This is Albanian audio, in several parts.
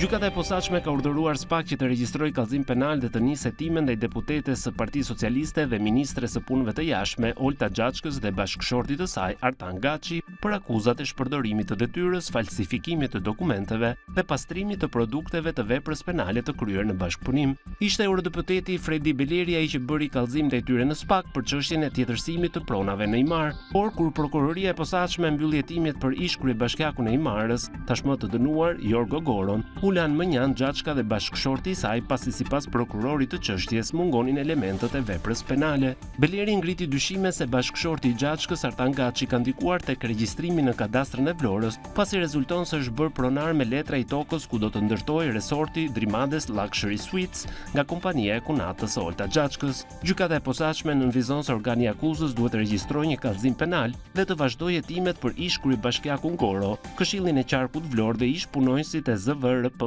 Gjykata e posaçme ka urdhëruar SPAK që të regjistrojë kallëzim penal dhe të nisë hetime ndaj deputetes së Partisë Socialiste dhe ministres së punëve të jashtme Olta Xhaçkës dhe bashkëshortit të saj Artan Gaçi për akuzat e shpërdorimit të detyrës, falsifikimit të dokumenteve dhe pastrimit të produkteve të veprës penale të kryer në bashkëpunim. Ishte eurodeputeti Fredi Beleri ai që bëri kallëzim ndaj tyre në SPAK për çështjen e tjetërsimit të pronave në Imar, por kur prokuroria e posaçme mbylli hetimet për ish kryebashkiakun e Imarës, tashmë të dënuar Jorgo Goron, Ulan Mënjan Xhaçka dhe bashkëshorti i saj pasi sipas prokurorit të çështjes mungonin elementët e veprës penale. Beleri ngriti dyshime se bashkëshorti i Xhaçkës Artan Gaçi ka ndikuar tek regjistrimi në kadastrën e Vlorës, pasi rezulton se është bërë pronar me letra i tokës ku do të ndërtojë resorti Drimades Luxury Suites nga kompania e kunatës Olta Xhaçkës. Gjykata e posaçme nënvizon se organi i akuzës duhet të regjistrojë një kallëzim penal dhe të vazhdojë hetimet për ish kryebashkiakun Goro, Këshillin e Qarkut Vlorë dhe ish punonjësit e ZVRPP-s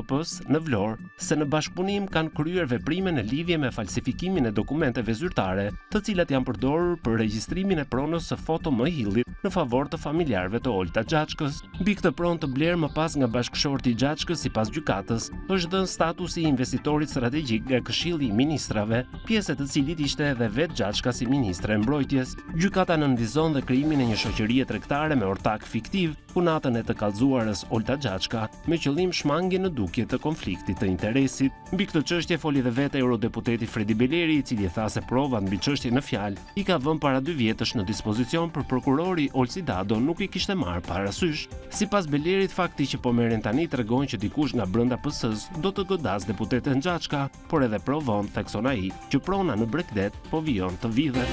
në Vlorë, se në bashkëpunim kanë kryer veprime në lidhje me falsifikimin e dokumenteve zyrtare, të cilat janë përdorur për regjistrimin e pronës së foto më hillit në favor të familjarëve të Olta Xhaçkës. Mbi këtë pronë të blerë më pas nga bashkëshorti i Xhaçkës sipas gjykatës, është dhënë statusi i investitorit strategjik nga Këshilli i Ministrave, pjesë e të cilit ishte edhe vetë Xhaçka si ministre e mbrojtjes. Gjykata nënvizon dhe krijimin e një shoqërie tregtare me ortak fiktiv, punatën e të kallëzuarës Olta Xhaçka, me qëllim shmangje në dukje të konfliktit të interesit. Mbi këtë çështje foli dhe vetë eurodeputeti Fredi Beleri, i cili tha se provat mbi çështjen në fjalë i ka vënë para 2 vjetësh në dispozicion për prokurori Olsi Dado nuk i kishte marrë parasysh. Sipas Belerit, fakti që po merren tani tregon që dikush nga brenda PS-s do të godas deputeten Xhaçka, por edhe provon, thekson ai, që prona në Bregdet po vijon të vidhet.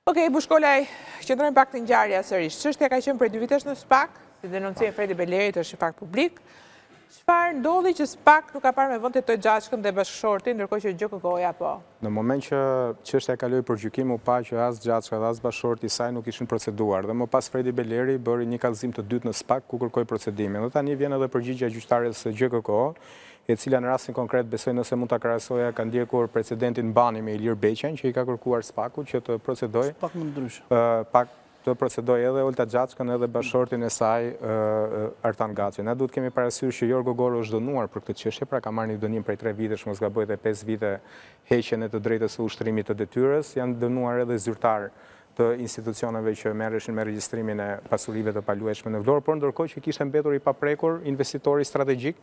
Okej, Bushkolaj, qëndrojmë pak të ngjarja sërish. Çështja ka qenë prej 2 vitesh në SPAK, si denoncoi Fredi Belerit është fakt publik. Çfarë ndodhi që SPAK nuk ka parë me vend të toj Xhaçkën dhe bashkëshortin, ndërkohë që GKK-ja po? Në moment që çështja kaloi për gjykim, u pa që as Xhaçka dhe as bashkëshorti i saj nuk ishin proceduar dhe më pas Fredi Beleri bëri një kallëzim të dytë në SPAK ku kërkoi procedimin. Dhe tani vjen edhe përgjigjja e gjyqtares së GKK, e cila në rastin konkret besoj nëse mund ta krahasoja ka ndjekur precedentin Bani me Ilir Beqen që i ka kërkuar SPAK-u që të procedojë. Pak më ndryshe. Pak të procedoj edhe Olta Xhaçkën edhe bashkëshortin e saj Artan Gaçi. Ne duhet kemi parasysh që Jorgo Goro është dënuar për këtë çështje, pra ka marrë një dënim prej 3 vitesh, mos gaboj, dhe 5 vite heqjen e të drejtës së ushtrimit të detyrës. Janë dënuar edhe zyrtar të institucioneve që merreshin me regjistrimin e pasurive të paluajtshme në Vlorë, por ndërkohë që kishte mbetur i paprekur investitori strategjik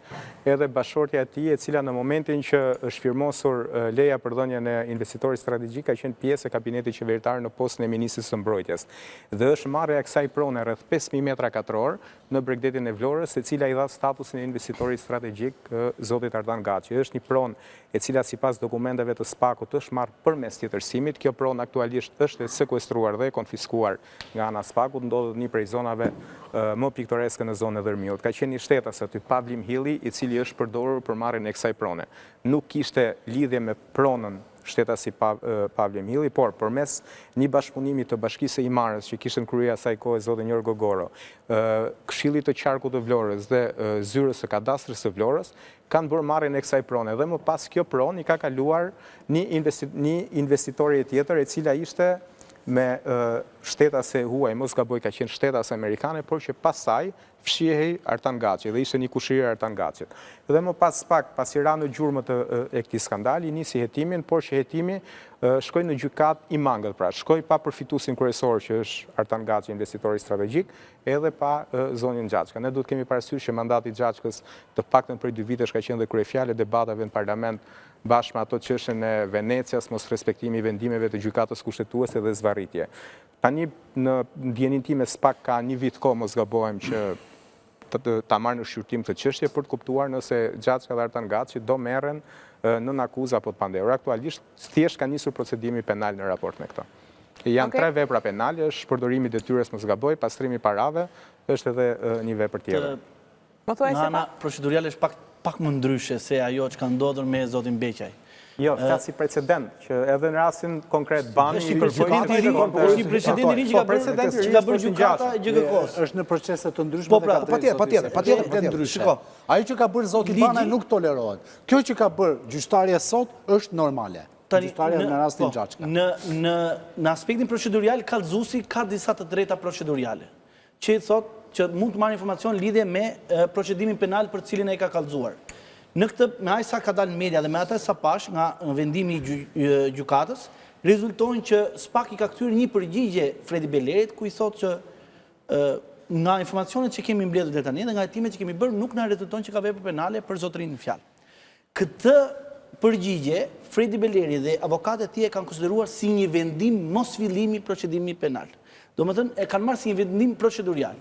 edhe bashkëshortja e tij, e cila në momentin që është firmosur leja për dhënien e investitorit strategjik ka qenë pjesë e kabinetit qeveritar në postën e ministrit të mbrojtjes. Dhe është marrja e kësaj prone rreth 5000 metra katror në Bregdetin e Vlorës, e cila i dha statusin e investitorit strategjik zotit Artan Gaçi. Është një pronë e cila sipas dokumenteve të SPAK-ut është marrë përmes tjetërsimit. Kjo pronë aktualisht është sekuestruar dhe konfiskuar nga ana SPAK-ut, ndodhet një prej zonave më piktoreske në zonën e Dërmiut. Ka qenë një shtetas aty Pavlim Hilli, i cili është përdorur për marrjen e kësaj prone. Nuk kishte lidhje me pronën shtetasi Pavlim Hilli, por përmes një bashkëpunimi të Bashkisë së Imarës që kishte në krye asaj kohe zotin Jorgo Goro, Këshillit të Qarkut të Vlorës dhe zyrës së kadastrës së Vlorës, kanë bërë marrjen e kësaj prone dhe më pas kjo pronë i ka kaluar një investitori tjetër, e cila ishte me shtetase huaj, mos gaboj, ka qenë shtetase amerikane, por që pasaj fshihej Artan Gaçi dhe ishte një kushirë Artan Gaçit. Dhe më pas pak, pas i ra në gjurmët e këtij skandali, nisi hetimin, por që hetimi shkoi në gjykat i mangët, pra shkoi pa përfituesin kryesor që është Artan Gaçi, investitori strategjik, edhe pa zonin Xhaçka. Ne duhet kemi parasysh që mandati i Xhaçkës të paktën prej 2 vitesh ka qenë dhe kryefjalë debatave në parlament bashkë me ato çështjen e Venecias, mos respektimi i vendimeve të gjykatës kushtetuese dhe zvarritje. Tani në ndjenin time SPAK ka 1 vit kohë, mos gabohem, që ta marrë në shqyrtim të çështje për të kuptuar nëse Xhaçka dhe Artan Gaçi do merren nën akuzë apo të pandehur. Aktualisht thjesht ka nisur procedimi penal në raport me këto. Janë 3 vepra penale, është shpërdorimi i detyrës, mos gaboj, pastrimi i parave, është edhe një vepër tjetër. Në ana procedurale është pak më ndryshe se ajo që ka ndodhur me zotin Beqaj. Jo, flas si precedent, që edhe në rastin konkret Bani i kërkoi precedenti i ri që ka bërë gjykata e GKK-s. Është në procese të ndryshme dhe ka patjetër ndryshe. Ajo që ka bërë zoti Bani nuk tolerohet. Kjo që ka bërë gjyqtarja sot është normale. Gjyqtarja në rastin Xhaçka. Në aspektin procedurial, kallëzuesi ka disa të drejta proceduriale, që thot që mund të marrë informacion lidhje me procedimin penal për cilin e ka kallëzuar. Në këtë, me aq sa ka dalë në media dhe me atë sa pash nga vendimi i gjykatës, rezultojnë që SPAK i ka kthyer një përgjigje Fredi Belerit ku i thotë që nga informacionet që kemi mbledhur deri tani dhe nga hetimet që kemi bërë nuk na rezulton që ka vepër penale për zotërinë në fjalë. Këtë përgjigje Fredi Beleri dhe avokatët e tij e kanë konsideruar si një vendim mos fillimi procedimi penal. Domethënë e kanë marrë si një vendim procedurial.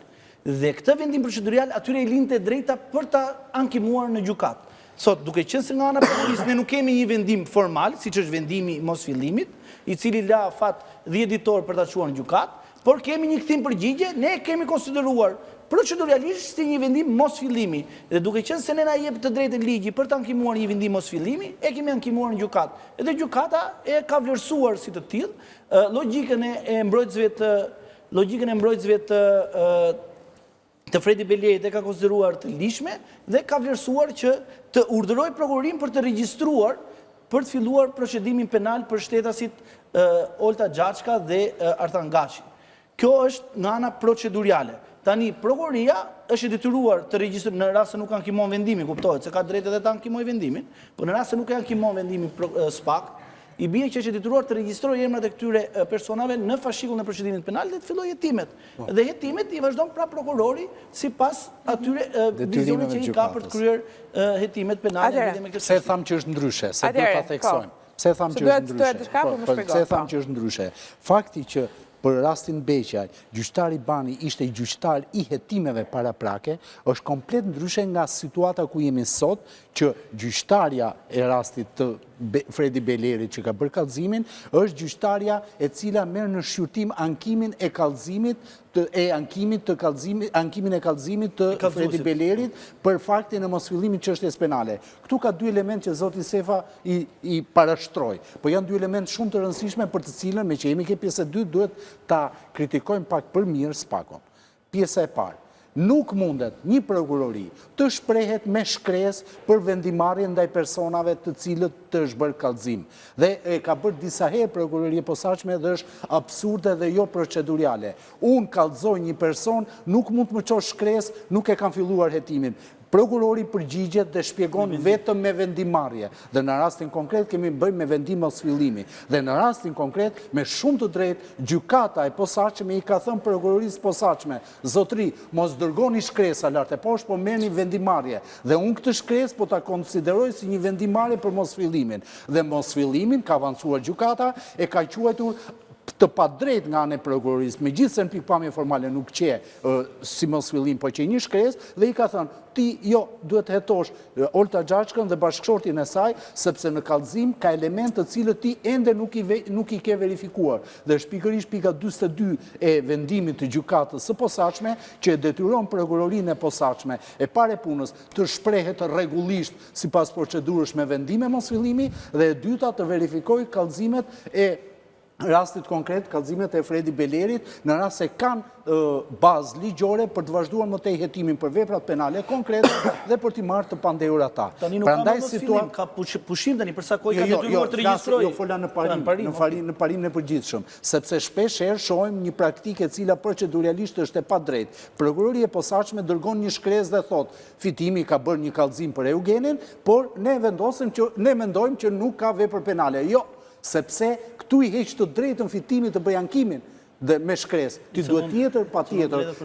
Dhe këtë vendim procedurial atyre i linte drejta për ta ankimuar në gjykatë. Sot, duke qenë se nga ana policisë ne nuk kemi një vendim formal, siç është vendimi mos fillimit, i cili la fat 10 ditor për ta çuar në gjykatë, por kemi një kthim përgjigje, ne e kemi konsideruar proceduralisht si një vendim mos fillimi. Dhe duke qenë se ne na jep të drejtën ligji për të ankimuar një vendim mos fillimi, e kemi ankimuar në gjykatë. Edhe gjykata e ka vlerësuar si të tillë logjikën e mbrojtësve të Fredi Belerit e ka konsideruar të lishme dhe ka vlerësuar që të urdhëroj prokurorin për të regjistruar për të filluar procedimin penal për shtetasit Olta Gjaçka dhe Artan Gaçi. Kjo është nga ana procedurale. Tani, prokuroria është e detyruar të regjistrojë në rast se nuk ankimon vendimin, kuptohet se ka drejtë edhe të ankimojë vendimin, por në rast se nuk e ankimon vendimin SPAK, i bie që është e detyruar të regjistrojë emrat e këtyre personave në fashikullin e procedimit penal dhe të fillojë hetimet. Dhe hetimet i vazhdon pra prokurori sipas atyre vizionit që i ka për të kryer hetimet penale lidhje me këtë. Pse tham që është ndryshe, se duhet ta theksojmë. Pse tham që është ndryshe? Fakti që për rastin Beqaj, gjyqtari Bani ishte gjyqtar i hetimeve paraprake, është komplet ndryshe nga situata ku jemi sot, që gjyqtarja e rastit të Fredi Belerit që ka bërë kallëzimin, është gjyqtarja e cila merr në shqyrtim ankimin e kallëzimit të Fredi Belerit për faktin e mosfillimit çështjes penale. Këtu ka dy elementë që zoti Sefa i parashtroi, por janë dy elementë shumë të rëndësishme për të cilën, me që jemi ke pjesë e dytë, duhet ta kritikojmë pak për mirë SPAK-on. Pjesa e parë. Nuk mundet një prokurori të shprehet me shkresë për vendimarrje ndaj personave të cilët të është bërë kallëzim. Dhe e ka bërë disa herë prokuroria e posaçme dhe është absurde dhe jo procedurale. Unë kallëzoj një person, nuk mund të më çosh shkresë, nuk e kam filluar hetimin. Prokurori përgjigjet dhe shpjegon vetëm me vendimarrje. Dhe në rastin konkret kemi bëjmë me vendim mos fillimi. Dhe në rastin konkret, me shumë të drejtë, gjykata e posaçme i ka thënë prokurorisë posaçme, zotëri, mos dërgoni shkresa lart e poshtë, po merrni vendimarrje. Dhe unë këtë shkresë po ta konsideroj si një vendimarrje për mos fillimin. Dhe mos fillimin ka avancuar gjykata e ka quajtur të padrejt nga anë e prokurorisë, megjithëse në pikpamje formale nuk qe si mos fillim, po që një shkresë dhe i ka thënë, ti jo duhet të hetosh Olta Gjaçkën dhe bashkëshortin e saj, sepse në kallëzim ka elementë të cilët ti ende nuk i ke verifikuar. Dhe është pikërisht pika 42 e vendimit të gjykatës së posaçme që e detyron prokurorinë e posaçme e pare punës të shprehet rregullisht sipas procedurës me vendime mos fillimi dhe e dyta të verifikojë kallëzimet e rastit konkret, kallëzimet e Fredi Belerit, në rast se kanë bazë ligjore për të vazhduar më tej hetimin për veprat penale konkrete dhe për t'i marrë të pandehurat ata. Tani nuk ka mos fillim, ka pushim tani përsa kohë ka detyruar të regjistrojë. Jo, fola në parim në përgjithshëm, sepse shpesh herë shohim një praktikë e cila proceduralisht është e padrejtë. Prokuroria e posaçme dërgon një shkresë dhe thotë, fitimi ka bërë një kallëzim për Eugenin, por ne mendojmë që nuk ka vepër penale. Jo, sepse këtu i heq të drejtën fitimit të bëj ankimin dhe me shkresë. Ti duhet tjetër, pa tjetër.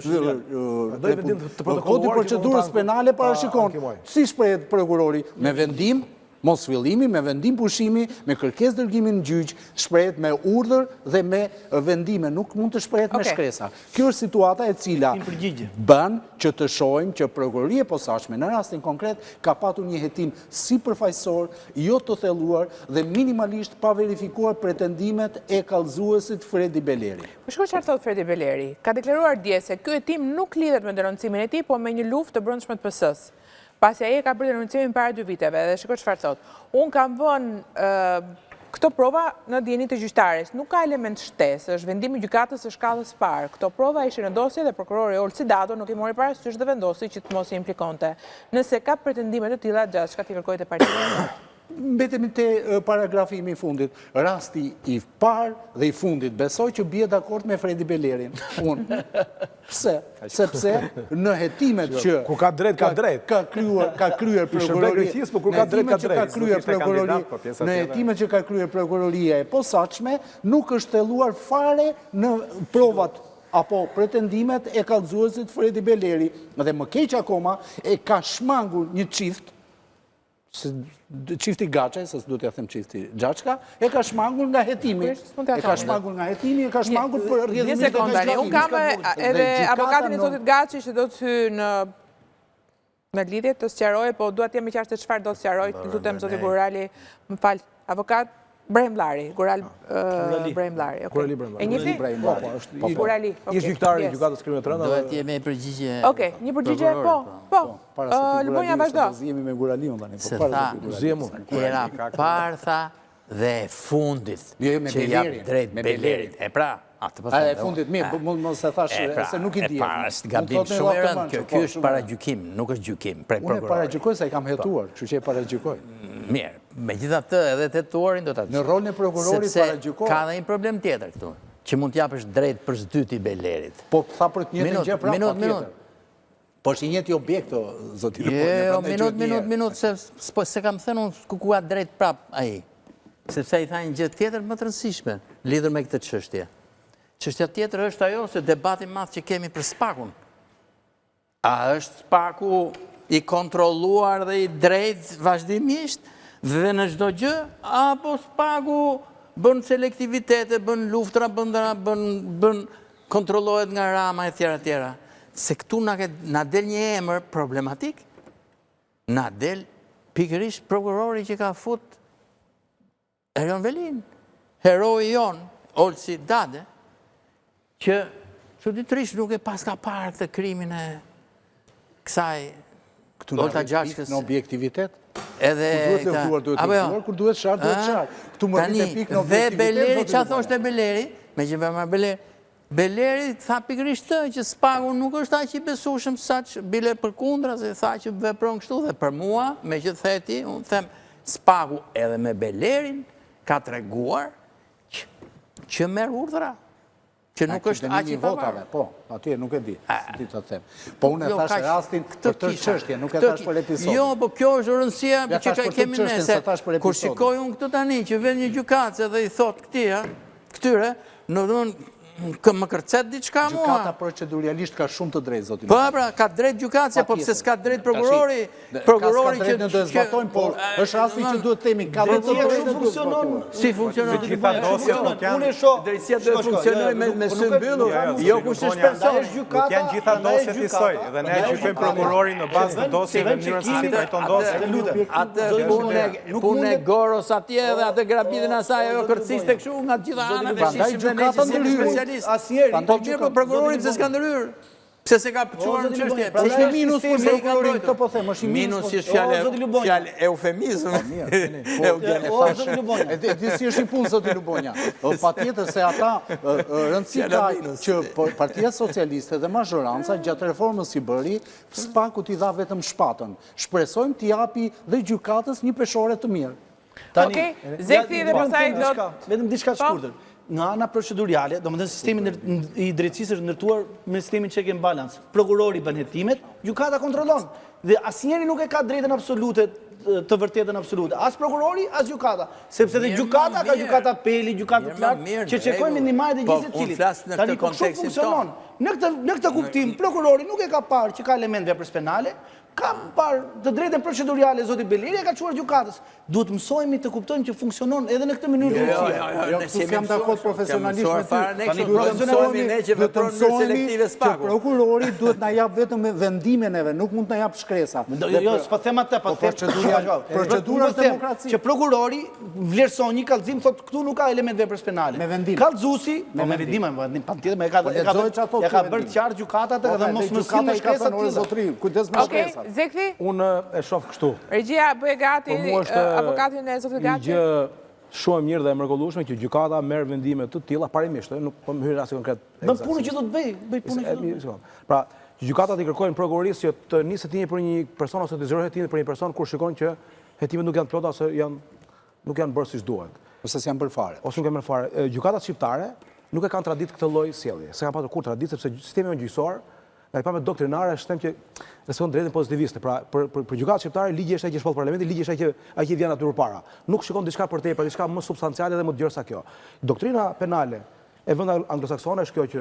Kodi procedurës penale parashikon. Si shprehet prokurori? Me vendim mos fillimi, me vendim pushimi, me kërkesë dërgimi në gjyq, shprehet me urdhër dhe me vendime, nuk mund të shprehet me shkresa. Kjo është situata e cila bën që të shohim që prokuroria e posaçme në rastin konkret ka patur një hetim si përfaqësor, jo të thelluar dhe minimalisht pa verifikuar pretendimet e kallëzuesit Fredi Beleri. Po shkoj çfarë thot Fredi Beleri? Ka deklaruar dje se ky hetim nuk lidhet me denoncimin e tij, po me një luftë të brendshme të PS-s. Pasi ai e ka bërë denoncimin para 2 viteve dhe shikoj çfarë thot. Unë kam vënë këto prova në dijenin e gjyqtares. Nuk ka element shtesë, është vendimi i gjykatës së shkallës parë. Këto prova ishin në dosje dhe prokurori Olsi Dado nuk i mori parasysh dhe vendosi që të mos i implikonte. Nëse ka pretendime të tilla, Gjaçka t'i kërkojë te partia. mbetemi te paragrafi im i fundit. Rasti i parë dhe i fundit besoj që bie dakord me Fredi Belerin. Unë. Pse? Sepse në hetimet që Kur ka drejt, ka drejt. Ka kryer prokurori. Në hetimet që ka kryer prokuroria e posaçme nuk është thelluar fare në provat apo pretendimet e kallëzuesit Fredi Beleri. Dhe më keq akoma e ka shmangur një çift çifti Gaçaj, se s'du t'ja them çifti Gjaçka, e ka shmangur nga hetimi. E ka shmangur nga hetimi, e ka shmangur për rrjedhimin e Gjaçkës. Unë kam edhe avokatin e zotit Gaçi që do të hyjë në lidhje të sqarojë, po dua të jam i qartë se çfarë do të sqarojë. Lutem zoti Gurali, më fal, avokat Bremllari, Gural Bremllari. Gurali Bremllari. E njëti? Gurali. Ish gjyqtari i gjykatës kriminale të rënda. Dohet të jemi përgjigje. Okej, një përgjigje po. Lëbonja vazhdo. Jemi me Guraliun tani. Se tha, era partha dhe fundit që jap drejt Belerit. E pra, atë po e fundit, mirë, mos e thash se nuk i di. E para, është gabim shumë i rëndë, kjo është paragjykim, nuk është gjykim prej Unë e prokurorit. paragjykoj se i kam hetuar, kështu që e paragjykoj. Mirë, megjithatë edhe të hetuarin do ta Në rolin e prokurorit paragjykoj. Sepse ka dhe një problem tjetër këtu, që mund t'japësh drejt për s'dyti Belerit. Po tha për të njëjtën gjë prapë Minut. Po është i njëjti objekt o zoti. Jo, minut, se kam thënë unë ku ka drejt prap ai. Sepse i tha një gjë tjetër më të rëndësishme lidhur me këtë çështje. Çështja tjetër është ajo se debati madh që kemi për Spakun. A është Spaku i kontrolluar dhe i drejt vazhdimisht dhe në çdo gjë, apo Spaku bën selektivitete, bën luftra, bën kontrollohet nga Rama e tjera. Se këtu na del një emër problematik, na del pikërisht prokurori që ka fut Erion Velin, heroi jon, Olsi Dade, që çuditërisht nuk e paska parë këtë krimin e kësaj Olta Gjaçkës. Në objektivitet? Edhe Kur duhet lëvduar, duhet lëvduar, kur duhet shar, duhet shar. Këtu më rritë e pikë në dhe objektivitet. Beleri, që a thoshte Beleri, me që përma Beleri tha pikërisht të që Spaku nuk është aq i besueshëm sa që bile përkundra, se tha që vepron kështu dhe për mua, me që theti, unë them Spaku edhe me Belerin ka treguar që merr urdhra. Që nuk është aq i pavarur. Po, atje nuk e di, si të them. Po unë e thash rastin për të çështje, nuk e thash për episodin. Jo, po kjo është rëndësia që kemi ne, se kur episodin. shikoj unë këtu tani që vjen një gjykatës dhe i thot këtyre, në dhënë më kërcet diçka mua. Gjykata proceduralisht ka shumë të drejtë, zotin. Po, pra, ka drejt gjykatësia, po pse s'ka drejt prokurori? Prokurori që do të zbatojnë, por është rasti që duhet të themi ka drejt të funksionon. Si funksionon? Gjitha dosjet nuk janë. Drejtësia do të funksionojë me sy mbyllur, jo kush është person. Nuk janë gjitha dosjet njësoj, dhe ne gjykojmë prokurorin në bazë të dosjeve në mënyrën se si trajton dosjet. Atë punë e Goros atje dhe atë grabitin asaj ajo kërciste kështu nga të gjitha anët e shishim dhe ne që si specialist. Po mirë, po prokurorin se s'ka ndërhyrë. Pse se ka pëquar në qështje? Është një minus për prokurorin, këtë po them, është një minus që është fjallë eufemizm. E di si është i punë, zoti Lubonja. Pa tjetër se ata rëndësi ka që Partia Socialiste dhe mazhoranca gjatë reformës i bëri, Spaku t'i dha vetëm shpatën. Shpresojmë t'i japi dhe gjykatës një peshore të mirë. Okej, Zekthi dhe pastaj do vetëm diçka të shkurtër. Nga ana procedurale, domethënë sistemi i drejtësisë është ndërtuar me sistemin check and balance. Prokurori bën hetimet, gjykata kontrollon. Dhe asnjëri nuk e ka drejtën absolute të vërtetën absolute. As prokurori, as gjykata. Sepse dhe gjykata ka gjykata apeli, gjykata të lartë, që çekojnë minimale të gjithë secilit. Tani kështu funksionon. Në këtë kuptim, prokurori nuk e ka parë që ka element veprës penale, ka parë të drejtën procedurale zoti Beleri e ka çuar gjykatës. Duhet mësojmë të kuptojmë që funksionon edhe në këtë mënyrë drejtësia. Jo, këtu jam dakord profesionalisht me ty. Tani duhet të mësojmë ne që veprojmë në selektive Spaku. Prokurori duhet na jap vetëm vendimin neve, nuk mund të na jap shkresa. Jo, s'po them atë, po procedura është demokraci. Që prokurori vlerëson një kallëzim, thotë këtu nuk ka element veprës penale. Me vendim. Kallëzuesi, me vendim, patjetër me ka bërë qartë gjykatat edhe mos mësim me shkresa të zotëri. Kujdes me shkresa. Zekthi? Unë e shoh kështu. Regjia bëj gati avokatin e zotit Gaçi. Një gjë shumë mirë dhe e mrekullueshme që gjykata merr vendime të tilla parimisht, nuk po më hyr rasti konkret. Bën punën që do të bëj punën që do. Pra, gjykatat i kërkojnë prokurorisë që të nisë hetimi për një person ose të zgjerohet hetimi për një person kur shikojnë që hetimet nuk janë plota ose nuk janë bërë siç duhet. Ose s'janë bërë fare. Ose nuk janë bërë fare. Gjykatat shqiptare nuk e kanë tradit këtë lloj sjellje. Se kanë patur kur tradit sepse sistemi gjyqësor, nga i pamë doktrinare, është them që respekton drejtën pozitiviste. Pra për gjykatat shqiptare ligji është ai që shpall parlamenti, ligji është ai që vjen aty përpara. Nuk shikon diçka për tepër, diçka më substanciale dhe më të gjerë sa kjo. Doktrina penale e vendeve anglosaksone është kjo që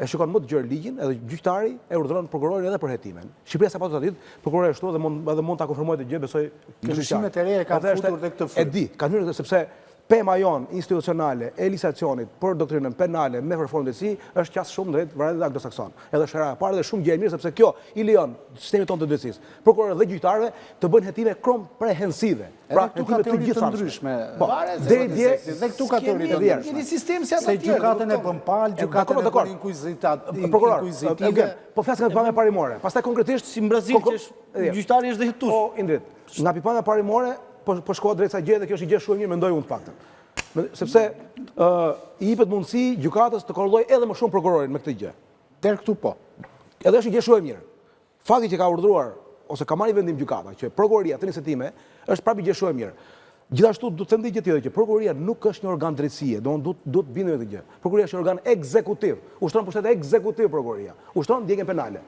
e shikon më të gjerë ligjin, edhe gjyqtari e urdhëron prokurorin edhe për hetimin. Shqipëria sa patur tradit, prokurori ashtu edhe mund ta konfirmojë të gjë, besoj Ndryshimet e reja kanë futur dhe këtë e di, ka hyrë sepse pema jon institucionale e lisacionit për doktrinën penale me reformë drejtësi është qas shumë drejt varësit anglosakson. Edhe shëra e parë dhe shumë gjë e mirë sepse kjo i lejon sistemit tonë të drejtësisë, prokurorëve dhe gjyqtarëve të bëjnë hetime komprehensive. Pra, këtu ka teori të ndryshme. Deri dje dhe këtu ka teori të ndryshme. Një sistem si ata Se gjykatën e bën palë, gjykatën e bën inkuizitive. Po flas nga pipame parimore. Pastaj konkretisht si në Brazil që gjyqtari është dhe hetus. O Indrit, nga pipame parimore po shkohet drejt sa gjë dhe kjo është një gjë shumë mirë, mendoj unë të paktën. Sepse i jepet mundësi gjykatës të kontrollojë edhe më shumë prokurorin me këtë gjë. Deri këtu po. Edhe është një gjë shumë e mirë. Fakti që ka urdhëruar ose ka marrë vendim gjykata që prokuroria të nisë hetime është prapë gjë shumë e mirë. Gjithashtu duhet të them gjë tjetër që prokuroria nuk është një organ drejtësie, duhet të bindemi këtë gjë. Prokuroria është një organ ekzekutiv. Ushtron pushtetin ekzekutiv prokuroria. Ushtron ndjekjen penale.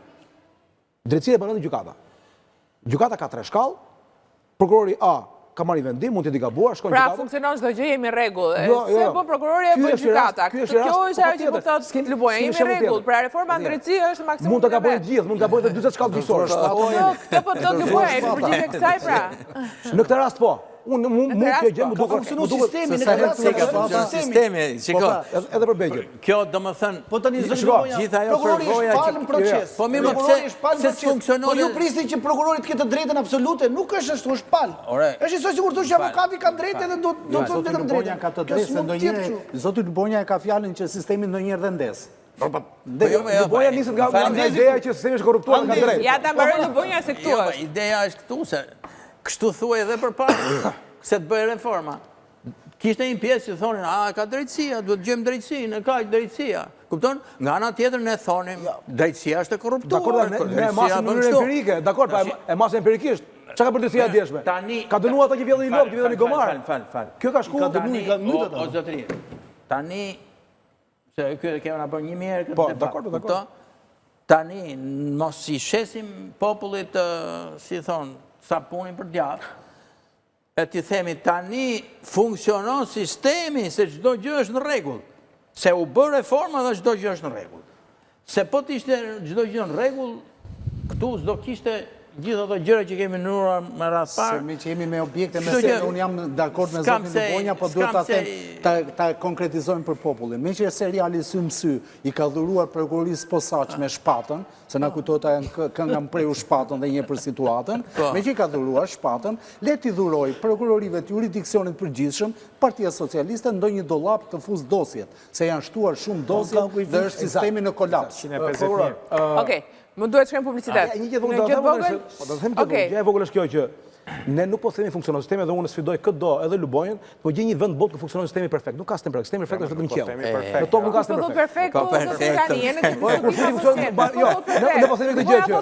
Drejtësia e bën gjykata. Gjykata ka 3 shkallë. Prokurori A ka marrë vendim, mund të di gabuar, shkon gjykata. Pra funksionon çdo gjë jemi rregull. Se bën prokurori e bën gjykata. Kjo është ajo që mund të thotë Luboja, jemi rregull. Pra reforma në drejtësi është maksimum. Mund të gabojë të gjithë, mund të gabojë të 40 shkallë gjyqësore. Këtë po të Luboja, e përgjigje kësaj pra. Në këtë rast po. Unë mund kjo gjë më duket funksionon sistemi në ka sistemi, shiko. Edhe për Belgjin. Kjo domethënë, po tani zgjidhja gjithë ajo përvoja që në proces. Po më pse funksionon. Po ju prisni që prokurori të ketë drejtën absolute, nuk është ashtu, është pal. Është soi sigurt që avokati ka drejtë edhe do të thotë vetëm drejtën. Ka të drejtë se ndonjëherë zoti Lubonja e ka fjalën që sistemi ndonjëherë dhe ndes. Luboja niset nga ideja që sistemi është korruptuar nga drejtë. Ja ta mbaroj Luboja se këtu është. Ideja është këtu se kështu thuaj edhe përpara se të bëj reforma. Kishte një pjesë që thonin, ka drejtësia, duhet gjejmë drejtësinë, ka drejtësia. Kupton? Nga ana tjetër ne thonim, drejtësia është e korruptuar. Dakor, ne masim në mënyrë empirike, dakor, pa e masim empirikisht. Çka ka për drejtësia e djeshme? Ka dënuar ata që vjedhin një lop, që vjedhin një gomar. Fal. Kjo ka shku o zotëri. Tani se kjo kemi na bën një mirë këtë. Po, dakor. Tani mos i shesim popullit, si thon, sa punin për djathtë. E ti themi tani funksionon sistemi se çdo gjë është në rregull. Se u bë reforma dhe çdo gjë është në rregull. Se po të ishte çdo gjë në rregull, këtu s'do kishte gjithë ato gjëra që kemi nëruar me rast parë. Se mi që jemi me objekte me se unë jam dakord me zotin Lubonja, po duhet ta them ta konkretizojmë për popullin. Me që seriali Sy më sy i ka dhuruar prokurorisë posaçme shpatën, se na kujtohet ajo kënga mpreu shpatën dhe një për situatën, me që i ka dhuruar shpatën, le t'i dhuroj prokurorive të jurisdiksionit përgjithshëm, Partia Socialiste ndonjë dollap të fuz dosjet, se janë shtuar shumë dosje dhe është sistemi në kolaps. Okej. Më duhet shkojmë publicitet. Një gjë vogël. Do të them që gjë e vogël është kjo që ne nuk po themi funksionon sistemi dhe unë sfidoj këtë do edhe Lubonjën, po gjej një vend botë ku funksionon sistemi perfekt. Nuk ka sistem perfekt, sistemi perfekt është vetëm qiell. Në tokë nuk ka sistem perfekt. Po perfekt, tani jeni të diskutuar. Jo, ne po themi këtë gjë që.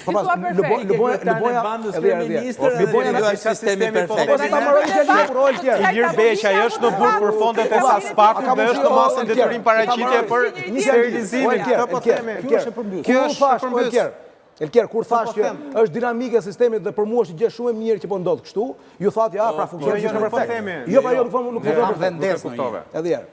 Po pas Luboja Luboja ka sistemi perfekt. Po ta marrë gjë për rol tjetër. Ilir Beqaj është në burg për fondet e SASPAK-ut dhe është në masën detyrim paraqitje për sterilizimin. Kjo është përmbys. Elker, kur thash që është dinamike e sistemit dhe për mua është gjë shumë e mirë që po ndodh kështu, ju thatë ja, pra funksionon gjithë perfekt. Jo, pra jo, nuk funksionon vendes në një. Edhe herë.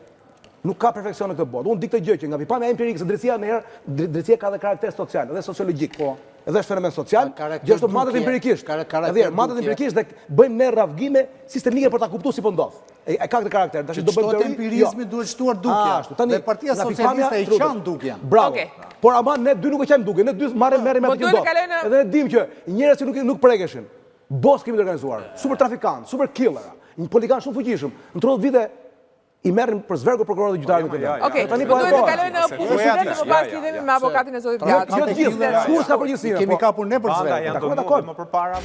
Nuk ka perfeksion në këtë botë. Unë di këtë gjë që nga pipamja empirike se drejtësia në herë, drejtësia ka dhe karakter social dhe sociologjik. Edhe është fenomen social, gjithashtu matet empirikisht. Edhe herë, matet empirikisht dhe bëjmë ne rrafgime sistemike për ta kuptuar si po ndodh. E ka këtë karakter. Tash do bëjmë teori. Empirizmi duhet shtuar dukjen. Dhe Partia Socialiste e qan dukjen. Bravo. Por ama ne dy nuk e qajmë duke, ne dy merrem me atë që ndodh. Edhe ne dim që njerëz që nuk prekeshin. Bos kemi të organizuar, super trafikant, super killer, një politikan shumë fuqishëm. Në 30 vite i merrin për zvergu prokurorët dhe gjyqtarët në këtë. Okej, tani po duhet të kalojnë në publicitet dhe më pas lidhemi me avokatin e zotit Gjaçi. Jo gjithë, kush ka përgjegjësinë? Kemi kapur ne për zverg. Dakor. Më përpara.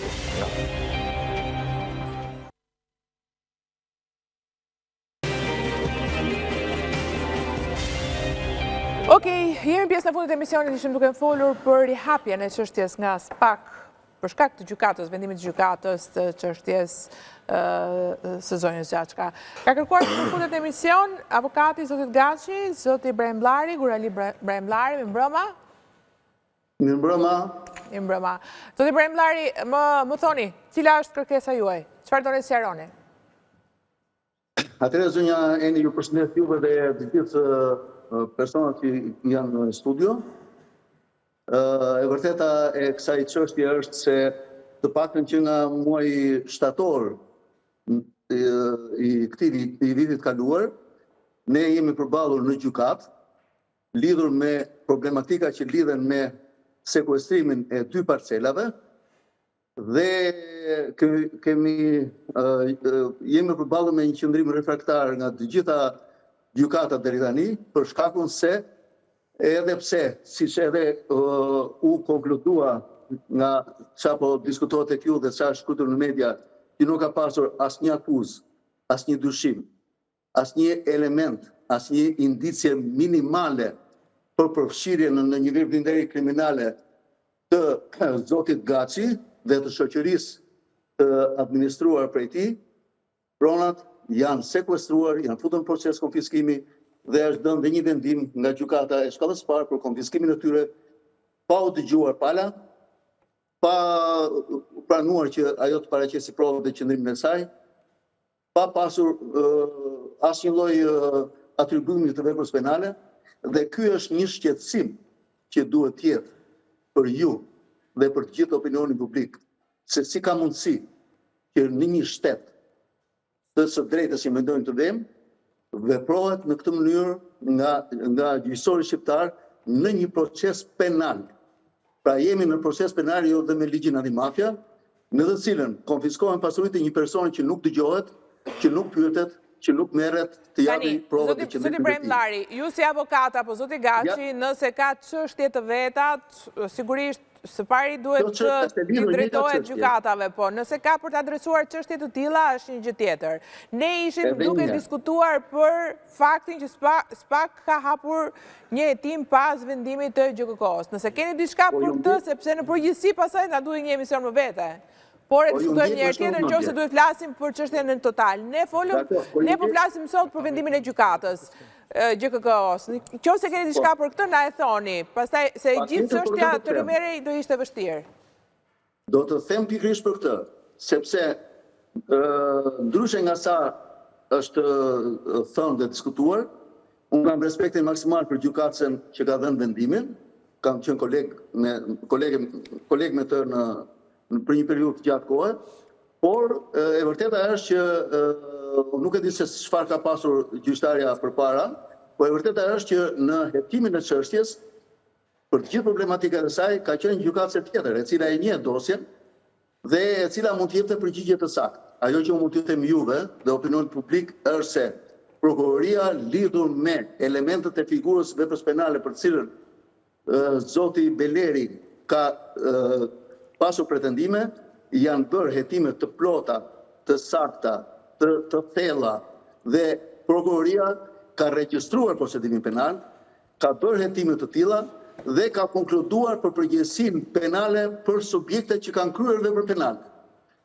Okej, jemi pjesë në fundit e emisionit, ishim duke folur për rihapjen e çështjes nga SPAK për shkak të gjykatës, vendimit të gjykatës të çështjes së zonjës Gjaçka. Ka kërkuar të përfundet në emision avokati zotit Gaçi, zoti Brembllari, Gurali Brembllari, mirëmbrëma. Mirëmbrëma. Mirëmbrëma. Zoti Brembllari, më thoni, cila është kërkesa juaj? Çfarë doni sqaroni? Atëherë zonja Eni, ju përshëndet juve dhe të gjithë personat që janë në studio. E vërteta e kësaj çështje është se të paktën që nga muaji shtator i këtij vitit kaluar, ne jemi përballur në gjykat lidhur me problematika që lidhen me sekuestrimin e 2 parcelave dhe jemi përballur me një qëndrim refraktar nga të gjitha gjykatat deri tani për shkakun se edhe pse, siç edhe u konkludua nga çapo diskutohet tek ju dhe çfarë shkruar në media, që nuk ka pasur asnjë akuzë, asnjë dyshim, asnjë element, asnjë indicie minimale për përfshirjen në një veprimtari kriminale të zotit Gaçi dhe të shoqërisë të administruar prej tij. Pronat janë sekuestruar, janë futur në proces konfiskimi dhe është dhënë dhe një vendim nga gjykata e shkallës parë për konfiskimin e tyre pa u dëgjuar pala, pa pranuar që ajo të paraqesë provë dhe qëndrimin e saj, pa pasur asnjë lloj atribumi të veprës penale, dhe ky është një shqetësim që duhet të jetë për ju dhe për të gjithë opinionin publik, se si ka mundësi që në një shtet të së drejtës që mendojnë të vëmë, veprohet në këtë mënyrë nga gjyqësori shqiptar në një proces penal. Pra jemi në proces penal jo dhe me ligjin antimafia, në të cilën konfiskohen pasuritë e një personi që nuk dëgjohet, që nuk pyetet, që nuk merret të japi provat e qëndrimit. Zoti Brembllari, ju si avokat apo zoti Gaçi, nëse ka çështje të veta, sigurisht së pari duhet të drejtohet gjykatave, po nëse ka për të adresuar çështje të tilla është një gjë tjetër. Ne ishim duke diskutuar për faktin që SPAK ka hapur një hetim pas vendimit të GJK-s. Nëse keni diçka për këtë, sepse në përgjithësi pastaj na duhet një emision më vete. Por e diskutojmë një herë tjetër nëse duhet flasim për çështjen në total. Ne po flasim sot për vendimin e gjykatës. GJK-s. Nëse keni diçka për këtë, na e thoni. Pastaj se gjithë çështja të Rëmerej do ishte vështirë. Do të them pikërisht për këtë, sepse ndryshe nga sa është thënë dhe diskutuar, unë kam respektin maksimal për gjykatën që ka dhënë vendimin, kam qenë koleg me të për një periudhë gjatë kohe, por e vërteta është që nuk e di se çfarë ka pasur gjyqtarja përpara, por e vërteta është që në hetimin e çështjes, për të gjithë problematikën e saj, ka qenë gjykatës tjetër, e cila e njeh dosjen dhe e cila mund të jepte përgjigje të saktë. Ajo që mund t'ju them juve dhe opinionit publik është se prokuroria lidhur me elementet e figurës veprës penale për të cilën zoti Beleri ka pasur pretendime, janë bërë hetime të plota, të sakta, të thella dhe prokuroria ka regjistruar procedimin penal, ka bërë hetime të tilla dhe ka konkluduar për përgjegjësinë penale për subjektet që kanë kryer vepër penale.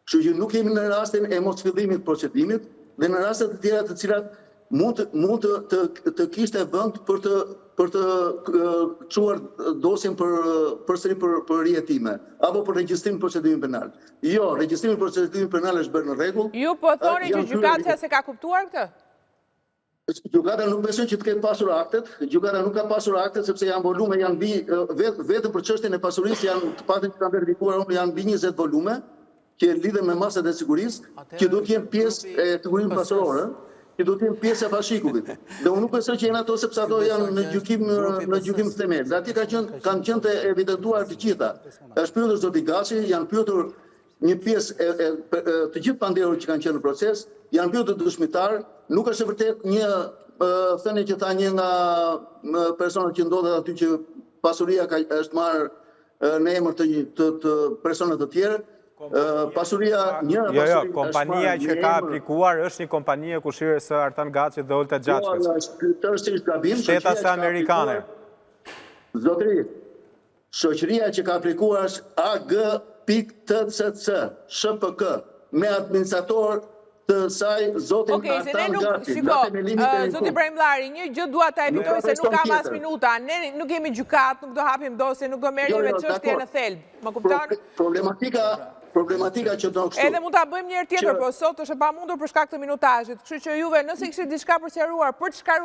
Kështu që nuk jemi në rastin e mos fillimit të procedimit dhe në raste të tjera të cilat mund të kishte vend për të çuar dosjen përsëri për rihetime apo për regjistrimin e procedimit penal. Jo, regjistrimi i procedimit penal është bërë në rregull. Ju po thoni që gjykata se ka kuptuar këtë? Gjykata nuk besoj që të ketë pasur aktet. Gjykata nuk ka pasur aktet sepse janë volume, janë mbi vetëm për çështjen e pasurisë janë të paktën që kanë verifikuar janë mbi 20 volume që lidhen me masat e sigurisë, që do të jenë pjesë e sigurisë pasurore, që do të jenë pjesë e fashikullit. Dhe unë nuk besoj që janë ato sepse ato janë në gjykim themel. Dhe aty kanë qenë të evidentuar të gjitha. Është pyetur zoti Gaçi, janë pyetur një pjesë të gjithë panderur që kanë qenë në proces, janë pyetur dëshmitar, nuk është e vërtet një thënie që tha një nga personat që ndodhet aty që pasuria është marrë në emër të personave të tjerë. Pasuria kompania që ka aplikuar është një kompani e kushirës së Artan Gaçit dhe Olta Gjaçkës. Shtetas amerikane. Zotëri, shoqëria që ka aplikuar është TCC, SHPK, me administrator të saj zotin Artan Gaci. Zoti Ibrahim Llari, një gjë dua ta evitoj se nuk kam as minuta. Ne nuk jemi gjykat, nuk do hapim dosje, nuk do merrem me çështje në thelb. Më kupton? Problematika që do kështu. Edhe mund ta bëjmë një herë tjetër, po sot është e pamundur për shkak të minutazhit. Kështu që juve, nëse kishit diçka për sqaruar, për çfarë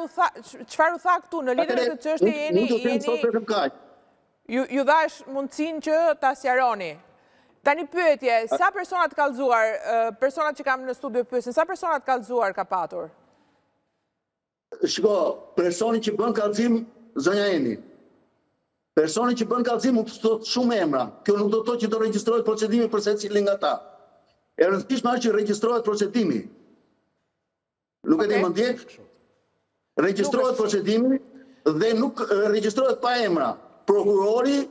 u tha këtu në lidhje me këtë çështje jeni ju dhash mundësinë që ta sqaroni. Tani pyetje, sa persona të kallëzuar, personat që kam në studio pyesin, sa persona të kallëzuar ka patur? Shiko, personi që bën kallëzim, zonja Eni, personi që bën kallëzim u thot shumë emra. Kjo nuk do të thotë që do regjistrohet procedimi për secilin nga ta. E rëndësishme është që regjistrohet procedimi. Nuk e di më ndjek? Regjistrohet procedimi dhe nuk regjistrohet pa emra. Prokurori,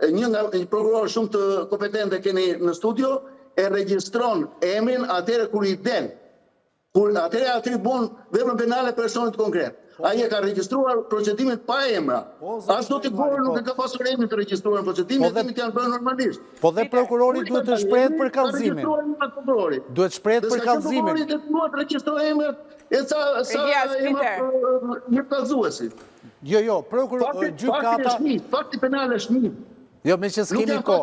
një nga prokuror shumë të kompetente keni në studio, e regjistron emrin atëre kur i del. Kur atëre atribon veprën penale personit konkret. Ai e ka regjistruar procedimin pa emra. As do të bërë nuk e ka pasur emrin të regjistruar procedimin, emrit janë bërë normalisht. Po dhe prokurori duhet të shprehet për kallëzimin. Duhet shprehet për kallëzimin. Prokurori duhet të regjistrohet emrat e sa emrat një kallëzuesi. Jo, gjykata... Fakti penal është një. Jo, me që s'kemi ko.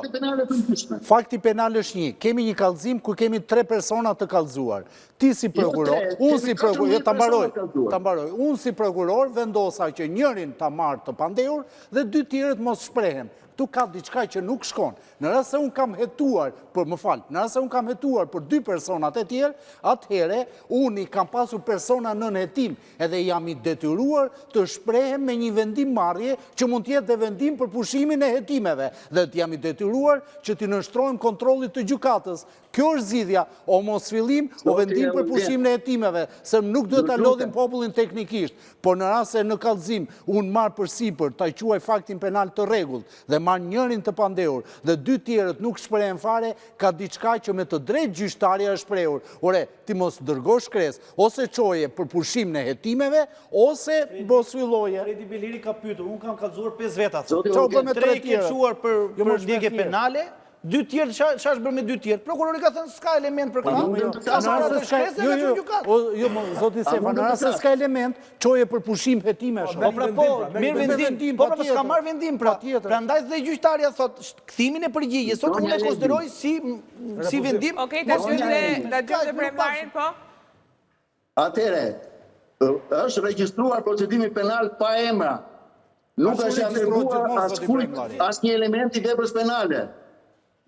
Fakti penal është një. Kemi një kallëzim ku kemi 3 persona të kallëzuar. Ti si prokuror, unë si prokuror, ta mbaroj, unë si prokuror vendosa që njërin ta marrë të pandehur dhe 2 tjerët mos shprehen. Tu ka diçka që nuk shkon. Në rast se unë kam hetuar, në rast se unë kam hetuar për 2 personat e tjerë, atëhere unë i kam pasur persona nën hetim, edhe jam i detyruar të shprehem me një vendim marrje që mund t'jetë dhe vendim për pushimin e hetimeve, dhe jam i detyruar që t'i nështrojmë kontrollit të gjykatës. Kjo është zgjidhja, o mos fillim, o vendim për pushimin e hetimeve, se nuk duhet ta lodhim popullin teknikisht, por në rast se në kallëzim unë marr përsipër ta quaj faktin penal të rregullt dhe marr njërin të pandehur dhe 2 tjerët nuk shprehen fare, ka diçka që me të drejtë gjyqtarja është shprehur. Ore, ti mos dërgosh kresë, ose çoje për pushimin e hetimeve, ose mos filloje. Fredi Beleri ka pyetur, unë kam kallëzuar 5 veta. Çfarë bën me 3 ke çuar për ndjekje penale, 2 tjerë, çfarë është bërë me 2 tjerë? Prokurori ka thënë s'ka element për këtë. Jo, zoti Sefa, në rast se s'ka element, çoje për pushim hetimesh. Po, mirë vendim, po s'ka marrë vendim, pra. Prandaj dhe gjyqtarja thot, kthimin e përgjigjes, sot unë e konsideroj si vendim. Okej, ta dëgjojmë premarin, po. Atëre, është regjistruar procedimi penal pa emra. Nuk është atribuar asnjë element i veprës penale.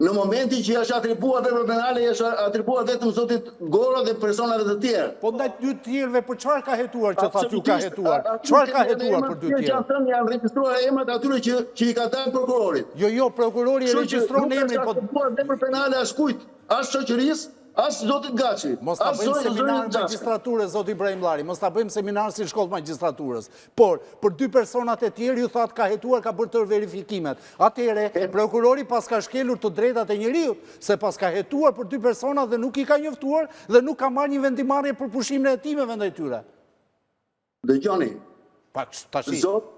Në momentin që është atribuar veprë penale, është atribuar vetëm zotit Goro dhe personave të tjerë. Po ndaj 2 tjerëve, për çfarë ka hetuar që thatë ju ka hetuar? Çfarë ka hetuar për 2 tjerë? Janë regjistruar emrat atyre që i ka dhënë prokurorit. Jo, prokurori e regjistron emrin, po nuk është atribuar veprë penale as kujt, as shoqërisë, as zotit Gaci. Mos ta bëjmë seminar magjistrature, zoti Ibrahim Llari, mos ta bëjmë seminar si shkollë magjistraturës. Por, për 2 personat e tjerë, ju thatë ka hetuar, ka bërë tërë verifikimet. Atëhere, prokurori pas ka shkelur të drejtat e njeriut, se pas ka hetuar për 2 personat dhe nuk i ka njoftuar dhe nuk ka marrë një vendimarrje për pushimin e hetimeve ndaj tyre. Dëgjoni.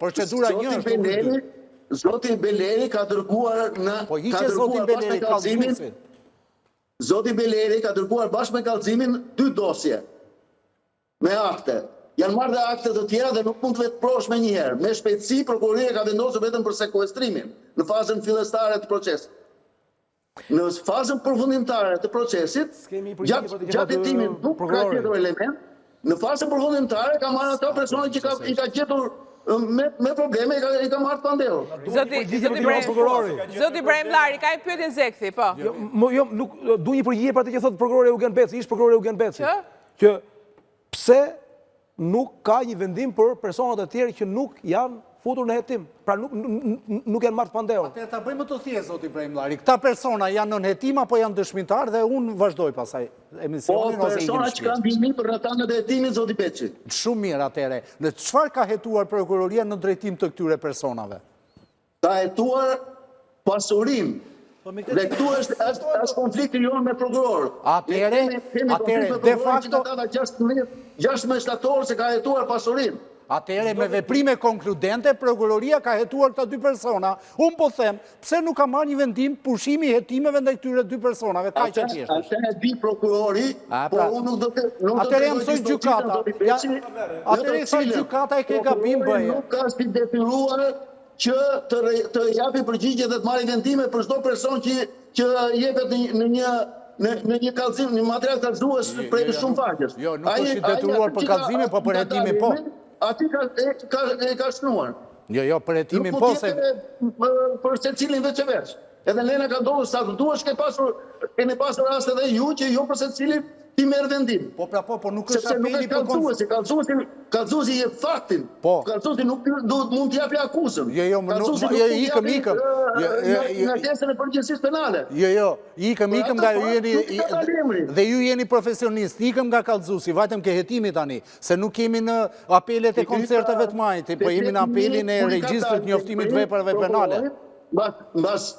Procedura një është. Zoti Beleri ka dërguar në Po hiqe zoti Beleri kallëzuesin. Zoti Beleri ka dërguar bashkë me kallëzimin 2 dosje me akte. Janë marrë dhe akte të tjera dhe nuk mund të veprosh me njëherë. Me shpejtësi, prokuroria ka vendosur vetëm për sekuestrimin në fazën fillestare të procesit. Në fazën përfundimtare të procesit, gjatë hetimin nuk ka gjetur element, në fazën përfundimtare ka marrë ato persona që i ka gjetur me probleme, i ka marrë të pandehur. Zoti Ibrahim Llari, ka i pyetje Zekthi, po. Jo, nuk du një përgjigje për atë që thotë prokurori Eugen Beci, ish prokurori Eugen Beci. Që pse nuk ka një vendim për personat e tjerë që nuk janë futur në hetim, pra nuk janë marrë të pandehur. Atëherë ta bëjmë të thjeshtë, zoti Ibrahim Llari. Këta persona janë në hetim apo janë dëshmitar dhe unë vazhdoj pasaj emisionin ose i persona që kanë vini për rrethanat e hetimit, zoti Beci. Shumë mirë atëherë. Në çfarë ka hetuar prokuroria në drejtim të këtyre personave? Ka hetuar pasurim. Dhe këtu është konflikti jonë me prokuror. Atëherë, de facto 16 shtator se ka hetuar pasurim. Atëherë me veprime konkludente, prokuroria ka hetuar këta dy persona. Unë po them, pse nuk ka marrë një vendim pushimi hetimeve ndaj këtyre dy personave? Kaq që thjesht. Atë e di prokurori, po unë nuk do të... Atëherë mësoj gjykata. Atëherë sa gjykata e ke gabim bëje. Nuk ka si detyruar që të japi përgjigje dhe të marrë vendime për çdo person që jepet në një kallëzim, një material kallëzues prej shumë faqesh. Jo, nuk është i detyruar për kallëzimin, po për hetimin po. Ati ka shnuar. Jo, për hetimin po se... Për se cilin veç e veç. Edhe Lena ka ndodhur sa të duash, keni pasur rast edhe ju që jo për se cilin ti merë vendim. Po nuk është apeli për kallëzuesi. Kallëzuesi je faktin. Kallëzuesi nuk mund t'japi akuzën. Jo, ikëm. Në pjesën e përgjegjësisë penale. Jo, ikëm nga ju jeni... Dhe ju jeni profesionist, ikëm nga kallëzuesi, vajtëm ke hetimi tani, se nuk kemi në apelet e koncertave të majtë, po jemi në apelin e regjistrit njoftimit veprave penale. Mbas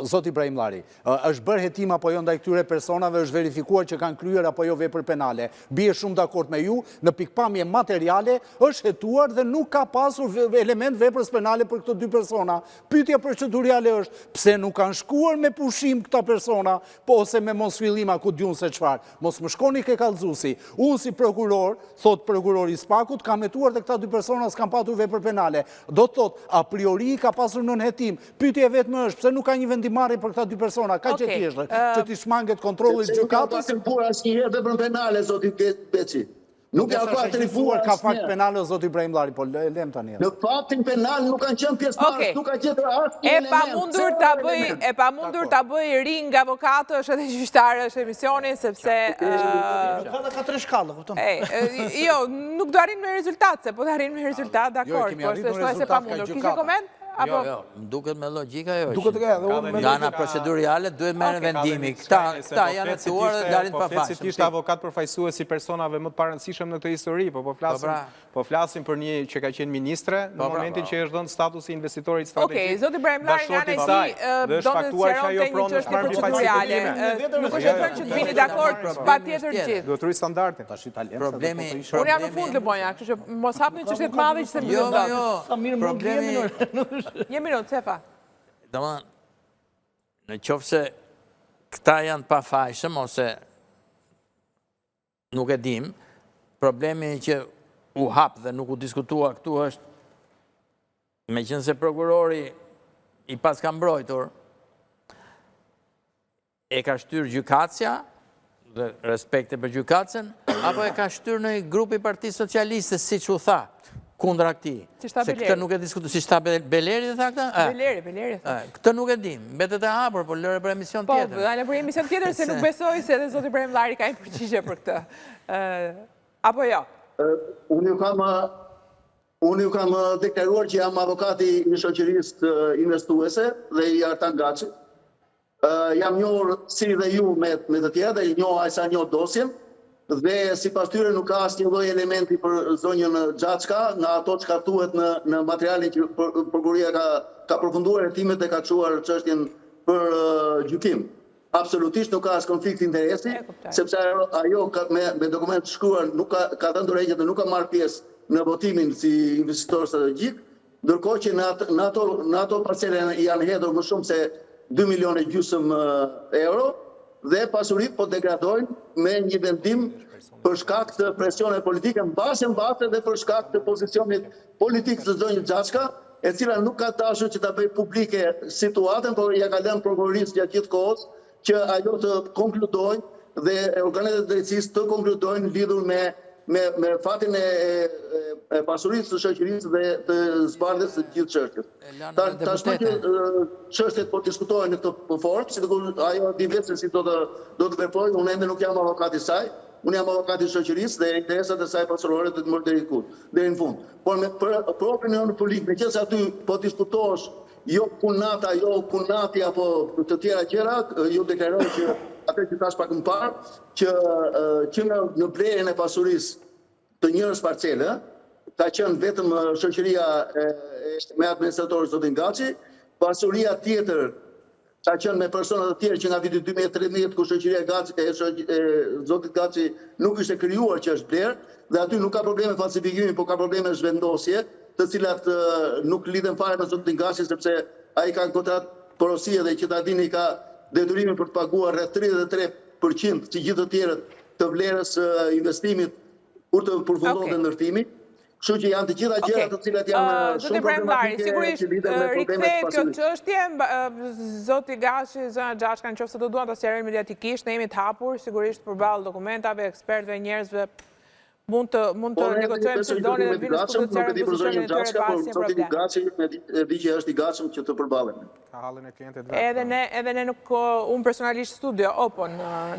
Zoti Ibrahim Llari, është bërë hetim apo jo ndaj këtyre personave, është verifikuar që kanë kryer apo jo vepër penale. Bie shumë dakord me ju, në pikpamje materiale është hetuar dhe nuk ka pasur element veprës penale për këto dy persona. Pyetja procedurale është, pse nuk kanë shkuar me pushim këta persona, po ose me mos fillima ku diun se çfarë. Mos më shkoni ke kallëzuesi. Unë si prokuror, thot prokurori i Spakut, kam hetuar dhe këta dy persona s'kan patur vepër penale. Do të thot, a priori ka pasur nën hetim. Pyetja vetëm është, pse nuk ka një vendimarrje për këta dy persona, ka që thjeshtë, që t'i shmanget kontrollit gjykatës. Se nuk ka asnjëherë veprën penale, zoti Beci. Nuk ka atribuar ka fakt penale, zoti Ibrahim Llari, po lem tani. Në faktin penal nuk kanë qenë pjesëmarrës, nuk ka gjetur asnjë element. E pamundur ta bëj ring avokatësh edhe gjyqtarësh emisionin, sepse... Ka 3 shkallë, kupton? Jo, nuk do arrin me rezultat, se po të arrin me rezultat, dakord, po është shtoj se pamundur. Kishe koment? Jo, duket me logjika jo. Nga ana procedurale duhet merren vendimi. Këta janë hetuar dhe dalin pa fashë. Ti ishte avokat përfaqësues si personave më të parëndësishëm në këtë histori, po flasim për një që ka qenë ministre në momentin që është dhënë statusi investitorit strategjik. Okej, zoti Ibrahim Llari nga ne do të sqaronte një çështje procedurale. Nuk është e thënë që të vini dakord patjetër gjithë. Duhet rrit standardin. Problemi... Unë jam në fund të boja, kështu që mos hapni çështje të mëdha që se mbyllen dot. Problemi... Një minutë, Sefa. Domethënë, në qoftë se këta janë pafajshëm ose nuk e dim, problemi që u hap dhe nuk u diskutua këtu është, meqense prokurori i pas ka mbrojtur, e ka shtyr gjykatësia, dhe respekte për gjykatësen, apo e ka shtyr në grupi Partisë Socialiste, siç u tha, kundra këtij. Se këtë nuk e diskutu, si shta Beleri dhe tha këta? Beleri tha. Këtë nuk e dim, betet e hapur, por lëre për emision tjetër. Po, dalë për emision tjetër, se nuk besoj se edhe zoti Ibrahim Llari ka një përgjigje për këtë. Apo jo? Unë ju kam deklaruar që jam avokati i shoqërisë investuese dhe i Artan Gaçi. Jam njohur si dhe ju me të tjerë, dhe i njoh aq sa njoh dosjen. Dhe si pas tyre nuk ka asnjë lloj elementi për zonjën Gjaçka, nga ato që kartuhet në materialin që prokuroria ka përfunduar hetimet dhe ka çuar çështjen për gjykim. Absolutisht nuk ka as konflikt interesi, sepse ajo me dokument të shkruar nuk ka dhënë dorëheqje dhe nuk ka marrë pjesë në votimin si investitor strategjik, ndërkohë që në ato parcele janë hedhur më shumë se 2,5 milionë euro, dhe pasurit po degradojnë me një vendim për shkak të presioneve politike mbase dhe për shkak të pozicionit politik të zonjës Gjaçka, e cila nuk ka dashur që ta bëjë publike situatën, por ja ka lënë prokurorisë gjatë gjithë kohës që ajo të konkludojnë dhe organet e drejtësisë të konkludojnë lidhur me fatin e pasurisë të shoqërisë dhe të zbardhjes së gjithë çështjes. Tashmë që çështjet po diskutohen në këtë formë, sikur ajo di vetë se si do të veprojë, unë ende nuk jam avokati i saj, unë jam avokati i shoqërisë dhe interesat e saj pasurore do të marr deri në fund. Por për opinionin politik, meqense aty po diskutohesh jo punati apo të tjera gjëra, ju deklaroj që atë që thash pak më parë, që në blerjen e pasurisë të njërës parcele, ka qenë vetëm shoqëria me administratorë zotin Gaçi, pasuria tjetër ka qenë me personat të tjerë që nga viti 2013 ku shoqëria zotit Gaci nuk ishte krijuar që është blerë, dhe aty nuk ka probleme falsifikimi, por ka probleme zhvendosje, të cilat nuk lidhen fare me zotin Gaci, sepse ai ka kontratë porosie dhe që ta dini ka detyrimin për të paguar rreth 33% si gjithë të tjerët të vlerës investimit kur të përfundohet ndërtimi. Kështu që janë të gjitha gjërat të cilat janë shumë problematike. Sigurisht rikthehet kjo çështje, zoti Gaci, zona Xhaçka, nëse do duan ta sqarojnë mediatikisht, ne jemi të hapur sigurisht përballë dokumentave, ekspertëve, njerëzve. Mund të negociojmë se doni dhe vinë në studio të sqarojnë pozicionin e tyre pa asnjë problem. Gaci e di që është i gatshëm që të përballemi. Ka hallin e klientit vetë. Edhe ne nuk, unë personalisht studio,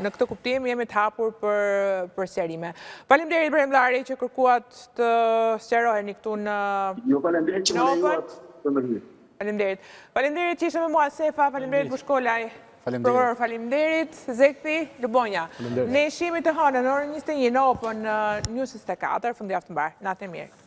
në këtë kuptim jemi të hapur për sqarime. Faleminderit Premllari që kërkuat të sqaroheni këtu në Jo, faleminderit që më lejuat të ndërhyj. Faleminderit. Faleminderit që ishe me mua Sefa, faleminderit Bushkolaj. Prokuror, faleminderit, Zekthi, Lubonja. Ne shihemi të hënën në orën 21 në Open News 24, fundjavë të mbarë. Natë e mirë.